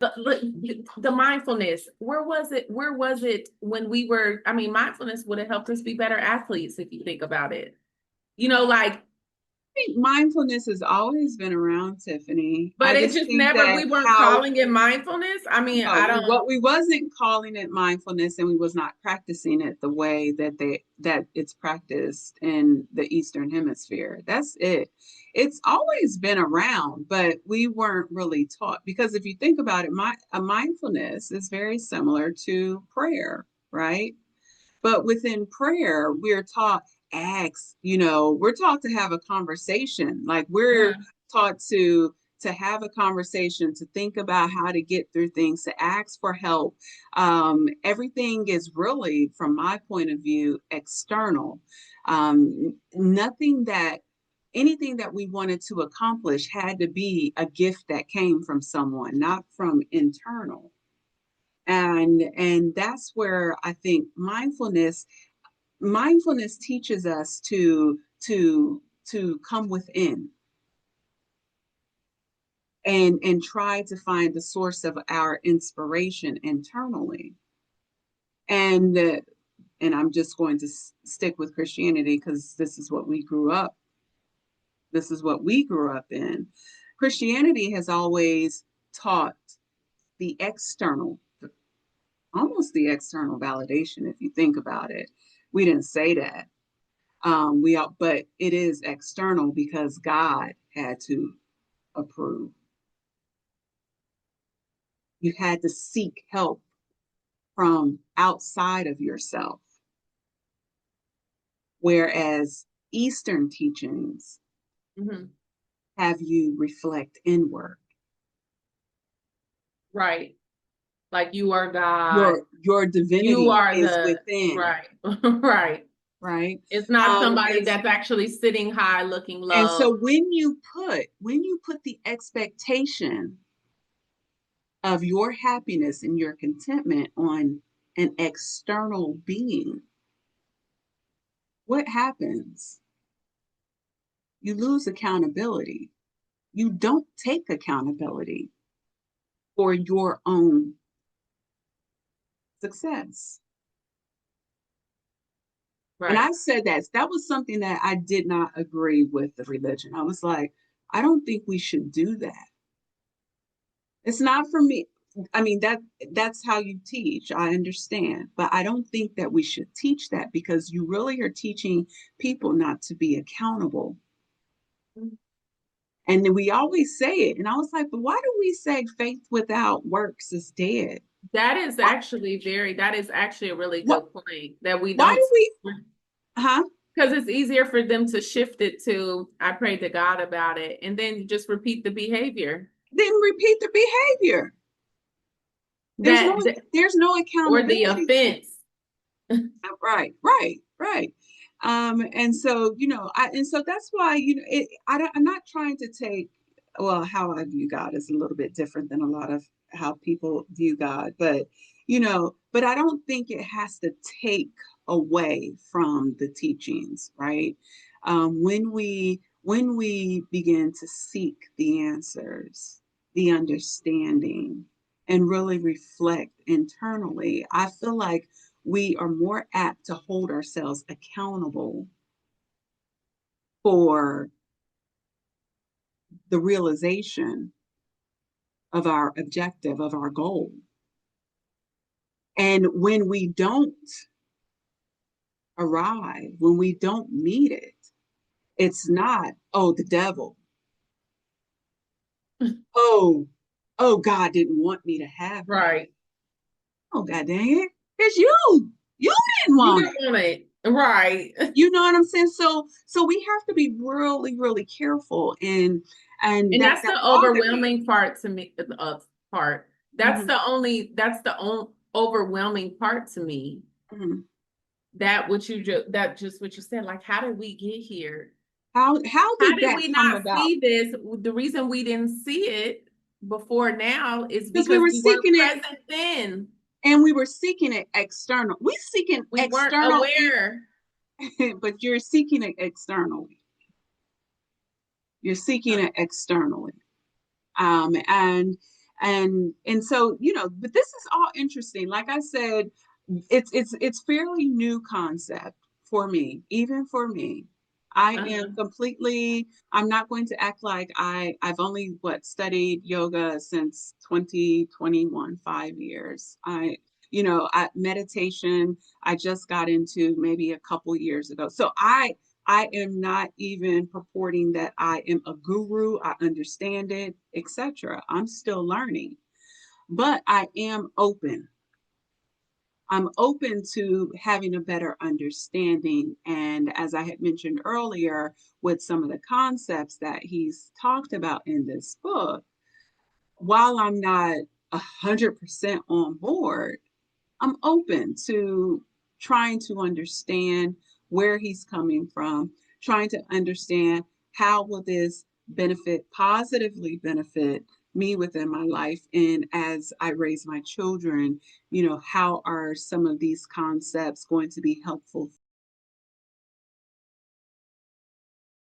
the mindfulness, where was it when we were, I mean, mindfulness would have helped us be better athletes if you think about it. Like, think mindfulness has always been around, Tiffany. but I it just just think never, that we weren't how calling it mindfulness. I mean, no, I don't, we wasn't calling it mindfulness, and we was not practicing it the way that it's practiced in the Eastern Hemisphere. That's it. It's always been around, but we weren't really taught because if you think about it, a mindfulness is very similar to prayer, right? But within prayer, we're taught acts, we're taught to have a conversation. Like we're uh, taught to have a conversation, to think about how to get through things, to ask for help. Everything is really, from my point of view, external. Nothing that anything that we wanted to accomplish had to be a gift that came from someone, not from internal. And that's where I think mindfulness teaches us to come within and try to find the source of our inspiration internally. And and I'm just going to stick with Christianity because this is what we grew up in. Christianity has always taught the external, almost the external validation, if you think about it. We didn't say that. But it is external because God had to approve. You had to seek help from outside of yourself. Whereas Eastern teachings mhm, have you reflect inward. right. Like you are God. Your You divinity are is the, within, right, right. right? It's not somebody And that's actually sitting high looking and low. so when you put the expectation of your happiness and your contentment on an external being, what happens? You lose accountability. You don't take accountability for your own success. And Right. I said that was something that I did not agree with the religion. I was like, I don't think we should do that. It's not for me. I mean that's how you teach. I understand, but I don't think that we should teach that because you really are teaching people not to be accountable. And then we always say it. And I was like, but why do we say faith without works is dead? Why That is actually a really what good point that we why don't, do we huh? because it's easier for them to shift it to, I prayed to God about it, and then you just repeat the behavior. Then repeat the behavior. There's no That, there's no or the accountability. offense. Right. And so, and so that's why, I'm not trying to take, well, how I view God is a little bit different than a lot of how people view God, but I don't think it has to take away from the teachings, right? When we begin to seek the answers, the understanding, and really reflect internally, I feel like we are more apt to hold ourselves accountable for the realization of our objective, of our goal. And when we don't arrive, when we don't meet it, it's not, oh, the devil. Oh, oh, God didn't want me to have that. Right. Oh, God dang it. It's you. You didn't You want don't it. want it. Right. You know what I'm saying? So we have to be really, really careful, and And that that's that the bothered me. overwhelming part to me, part. Mm-hmm, That's the only overwhelming part to me. mm-hmm. That just what you said, like, how did we get here? How How did did that we come not about? see this? The reason we didn't see it before now is Because we because were we weren't seeking it, present then. and we were seeking it external. We seeking We weren't external, aware. but you're seeking it externally. You're seeking it externally, and And so, but this is all interesting. Like I said, it's fairly new concept for me, even for me. I am Uh-huh. completely, I'm not going to act like I've only studied yoga since 2021, 5 years. Meditation, I just got into maybe a couple years ago. So I am not even purporting that I am a guru, I understand it, etc. I'm still learning, but I am open. I'm open to having a better understanding. And as I had mentioned earlier, with some of the concepts that he's talked about in this book, while I'm not 100% on board, I'm open to trying to understand where he's coming from, trying to understand how will this positively benefit me within my life. And as I raise my children, how are some of these concepts going to be helpful